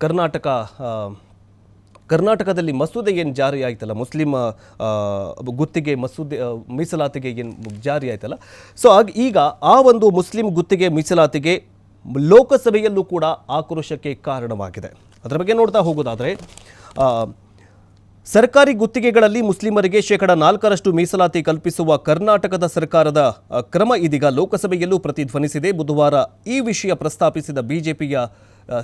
ಕರ್ನಾಟಕ ಕರ್ನಾಟಕದಲ್ಲಿ ಮಸೂದೆ ಏನು ಜಾರಿ ಆಯ್ತಲ್ಲ, ಮುಸ್ಲಿಂ ಗುತ್ತಿಗೆ ಮಸೂದೆ ಮೀಸಲಾತಿಗೆ ಏನು ಜಾರಿ ಆಯ್ತಲ್ಲ, ಸೊ ಈಗ ಆ ಒಂದು ಮುಸ್ಲಿಂ ಗುತ್ತಿಗೆ ಮೀಸಲಾತಿಗೆ ಲೋಕಸಭೆಯಲ್ಲೂ ಕೂಡ ಆಕ್ರೋಶಕ್ಕೆ ಕಾರಣವಾಗಿದೆ. ಅದರ ಬಗ್ಗೆ ನೋಡ್ತಾ ಹೋಗೋದಾದರೆ, ಸರ್ಕಾರಿ ಗುತ್ತಿಗೆಗಳಲ್ಲಿ ಮುಸ್ಲಿಮರಿಗೆ 4% ಮೀಸಲಾತಿ ಕಲ್ಪಿಸುವ ಕರ್ನಾಟಕದ ಸರ್ಕಾರದ ಕ್ರಮ ಇದೀಗ ಲೋಕಸಭೆಯಲ್ಲೂ ಪ್ರತಿಧ್ವನಿಸಿದೆ. ಬುಧವಾರ ಈ ವಿಷಯ ಪ್ರಸ್ತಾಪಿಸಿದ ಬಿಜೆಪಿಯ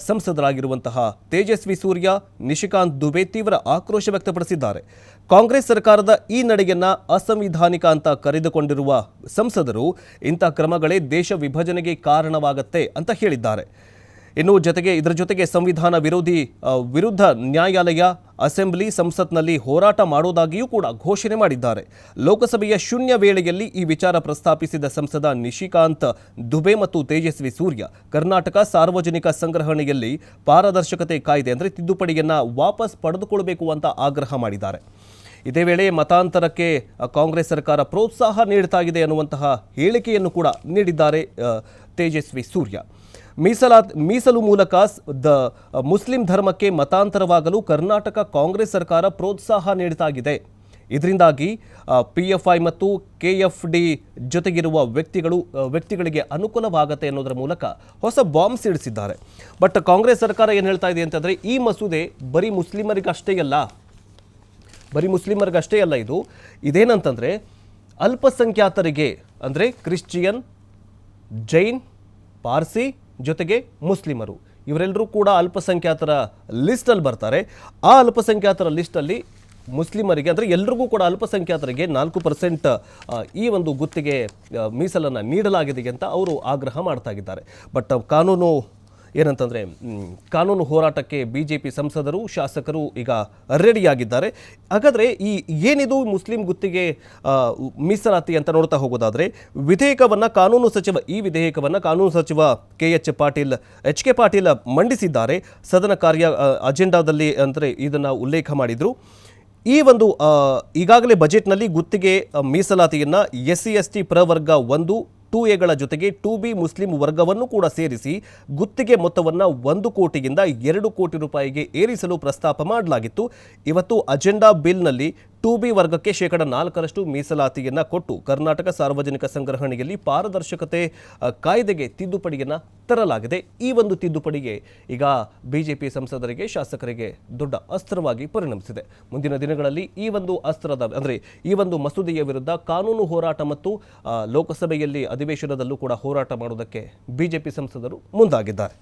ಸಂಸದರಾಗಿರುವಂತಹ ತೇಜಸ್ವಿ ಸೂರ್ಯ, ನಿಶಿಕಾಂತ್ ದುಬೆ ತೀವ್ರ ಆಕ್ರೋಶ ವ್ಯಕ್ತಪಡಿಸಿದ್ದಾರೆ. ಕಾಂಗ್ರೆಸ್ ಸರ್ಕಾರದ ಈ ನಡೆಯನ್ನ ಅಸಂವಿಧಾನಿಕ ಅಂತ ಕರೆದುಕೊಂಡಿರುವ ಸಂಸದರು ಇಂಥ ಕ್ರಮಗಳೇ ದೇಶ ವಿಭಜನೆಗೆ ಕಾರಣವಾಗುತ್ತೆ ಅಂತ ಹೇಳಿದ್ದಾರೆ. ಇನ್ನು ಇದರ ಜೊತೆಗೆ ಸಂವಿಧಾನ ವಿರುದ್ಧ ನ್ಯಾಯಾಲಯ, ಅಸೆಂಬ್ಲಿ, ಸಂಸತ್ನಲ್ಲಿ ಹೋರಾಟ ಮಾಡೋದಾಗಿಯೂ ಕೂಡ ಘೋಷಣೆ ಮಾಡಿದ್ದಾರೆ. ಲೋಕಸಭೆಯ ಶೂನ್ಯ ವೇಳೆಯಲ್ಲಿ ಈ ವಿಚಾರ ಪ್ರಸ್ತಾಪಿಸಿದ ಸಂಸದ ನಿಶಿಕಾಂತ್ ದುಬೆ ಮತ್ತು ತೇಜಸ್ವಿ ಸೂರ್ಯ, ಕರ್ನಾಟಕ ಸಾರ್ವಜನಿಕ ಸಂಗ್ರಹಣೆಯಲ್ಲಿ ಪಾರದರ್ಶಕತೆ ಕಾಯ್ದೆ ಅಂದರೆ ತಿದ್ದುಪಡಿಯನ್ನು ವಾಪಸ್ ಪಡೆದುಕೊಳ್ಳಬೇಕು ಅಂತ ಆಗ್ರಹ ಮಾಡಿದ್ದಾರೆ. ಇದೇ ವೇಳೆ ಮತಾಂತರಕ್ಕೆ ಕಾಂಗ್ರೆಸ್ ಸರ್ಕಾರ ಪ್ರೋತ್ಸಾಹ ನೀಡ್ತಾ ಇದೆ ಅನ್ನುವಂತಹ ಹೇಳಿಕೆಯನ್ನು ಕೂಡ ನೀಡಿದ್ದಾರೆ ತೇಜಸ್ವಿ ಸೂರ್ಯ. ಮೀಸಲು ಮೂಲಕ ಮುಸ್ಲಿಂ ಧರ್ಮಕ್ಕೆ ಮತಾಂತರವಾಗಲು ಕರ್ನಾಟಕ ಕಾಂಗ್ರೆಸ್ ಸರ್ಕಾರ ಪ್ರೋತ್ಸಾಹ ನೀಡುತ್ತಾಗಿದೆ. ಇದರಿಂದಾಗಿ PFI ಮತ್ತು KFD ಜೊತೆಗಿರುವ ವ್ಯಕ್ತಿಗಳಿಗೆ ಅನುಕೂಲವಾಗುತ್ತೆ ಅನ್ನೋದರ ಮೂಲಕ ಹೊಸ ಬಾಂಬ್ ಸಿಡಿಸಿದ್ದಾರೆ. ಬಟ್ ಕಾಂಗ್ರೆಸ್ ಸರ್ಕಾರ ಏನು ಹೇಳ್ತಾ ಇದೆ ಅಂತಂದರೆ, ಈ ಮಸೂದೆ ಬರೀ ಮುಸ್ಲಿಮರಿಗಷ್ಟೇ ಅಲ್ಲ, ಇದೇನಂತಂದರೆ ಅಲ್ಪಸಂಖ್ಯಾತರಿಗೆ ಅಂದರೆ ಕ್ರಿಶ್ಚಿಯನ್, ಜೈನ್, ಪಾರ್ಸಿ ಜೊತೆಗೆ ಮುಸ್ಲಿಮರು ಇವರೆಲ್ಲರೂ ಕೂಡ ಅಲ್ಪಸಂಖ್ಯಾತರ ಲಿಸ್ಟಲ್ಲಿ ಬರ್ತಾರೆ. ಆ ಅಲ್ಪಸಂಖ್ಯಾತರ ಲಿಸ್ಟಲ್ಲಿ ಮುಸ್ಲಿಮರಿಗೆ ಅಂದರೆ ಎಲ್ರಿಗೂ ಕೂಡ ಅಲ್ಪಸಂಖ್ಯಾತರಿಗೆ 4% ಈ ಒಂದು ಗುತ್ತಿಗೆ ಮೀಸಲನ್ನು ನೀಡಲಾಗಿದೆ ಅಂತ ಅವರು ಆಗ್ರಹ ಮಾಡ್ತಾ ಇದ್ದಾರೆ. ಬಟ್ ಕಾನೂನು ಹೋರಾಟಕ್ಕೆ BJP ಸಂಸದರು, ಶಾಸಕರು ಈಗ ರೆಡಿಯಾಗಿದ್ದಾರೆ. ಹಾಗಾದರೆ ಏನಿದು ಮುಸ್ಲಿಂ ಗುತ್ತಿಗೆ ಮೀಸಲಾತಿ ಅಂತ ನೋಡ್ತಾ ಹೋಗೋದಾದರೆ, ಕಾನೂನು ಸಚಿವ ಎಚ್ ಕೆ ಪಾಟೀಲ್ ಮಂಡಿಸಿದ್ದಾರೆ. ಸದನ ಕಾರ್ಯ ಅಜೆಂಡಾದಲ್ಲಿ ಅಂದರೆ ಇದನ್ನು ಉಲ್ಲೇಖ ಮಾಡಿದರು. ಈ ಒಂದು ಈಗಾಗಲೇ ಬಜೆಟ್ನಲ್ಲಿ ಗುತ್ತಿಗೆ ಮೀಸಲಾತಿಯನ್ನು SC ST ಪ್ರವರ್ಗ 1, 2A ಜೊತೆಗೆ 2B ಮುಸ್ಲಿಂ ವರ್ಗವನ್ನು ಕೂಡ ಸೇರಿಸಿ ಗುತ್ತಿಗೆ ಮೊತ್ತವನ್ನು 1 ಕೋಟಿಯಿಂದ 2 ಕೋಟಿ ರೂಪಾಯಿಗೆ ಏರಿಸಲು ಪ್ರಸ್ತಾಪ ಮಾಡಲಾಗಿತ್ತು. ಇವತ್ತು ಅಜೆಂಡಾ ಬಿಲ್ನಲ್ಲಿ 2B ವರ್ಗಕ್ಕೆ 4% ಮೀಸಲಾತಿಯನ್ನು ಕೊಟ್ಟು ಕರ್ನಾಟಕ ಸಾರ್ವಜನಿಕ ಸಂಗ್ರಹಣೆಯಲ್ಲಿ ಪಾರದರ್ಶಕತೆ ಕಾಯ್ದೆಗೆ ತಿದ್ದುಪಡಿಯನ್ನು ತರಲಾಗಿದೆ. ಈ ಒಂದು ತಿದ್ದುಪಡಿಗೆ ಈಗ BJP ಸಂಸದರಿಗೆ, ಶಾಸಕರಿಗೆ ದೊಡ್ಡ ಅಸ್ತ್ರವಾಗಿ ಪರಿಣಮಿಸಿದೆ. ಮುಂದಿನ ದಿನಗಳಲ್ಲಿ ಈ ಒಂದು ಮಸೂದೆಯ ವಿರುದ್ಧ ಕಾನೂನು ಹೋರಾಟ ಮತ್ತು ಲೋಕಸಭೆಯಲ್ಲಿ ಅಧಿವೇಶನದಲ್ಲೂ ಕೂಡ ಹೋರಾಟ ಮಾಡೋದಕ್ಕೆ BJP ಸಂಸದರು ಮುಂದಾಗಿದ್ದಾರೆ.